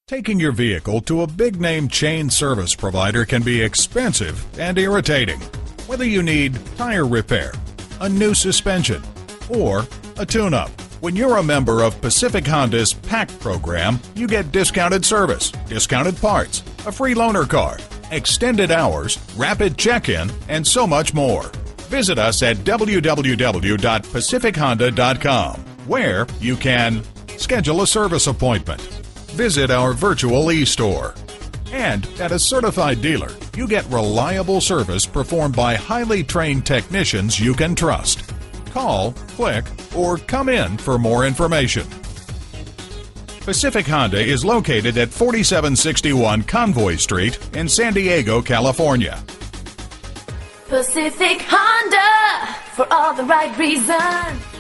Taking your vehicle to a big-name chain service provider can be expensive and irritating. Whether you need tire repair, a new suspension, or a tune-up, when you're a member of Pacific Honda's PAC program, you get discounted service, discounted parts, a free loaner car, extended hours, rapid check-in, and so much more. Visit us at www.pacifichonda.com, where you can schedule a service appointment, visit our virtual e-store, and at a certified dealer, you get reliable service performed by highly trained technicians you can trust. Call, click, or come in for more information. Pacific Honda is located at 4761 Convoy Street in San Diego, California. Pacific Honda, for all the right reasons.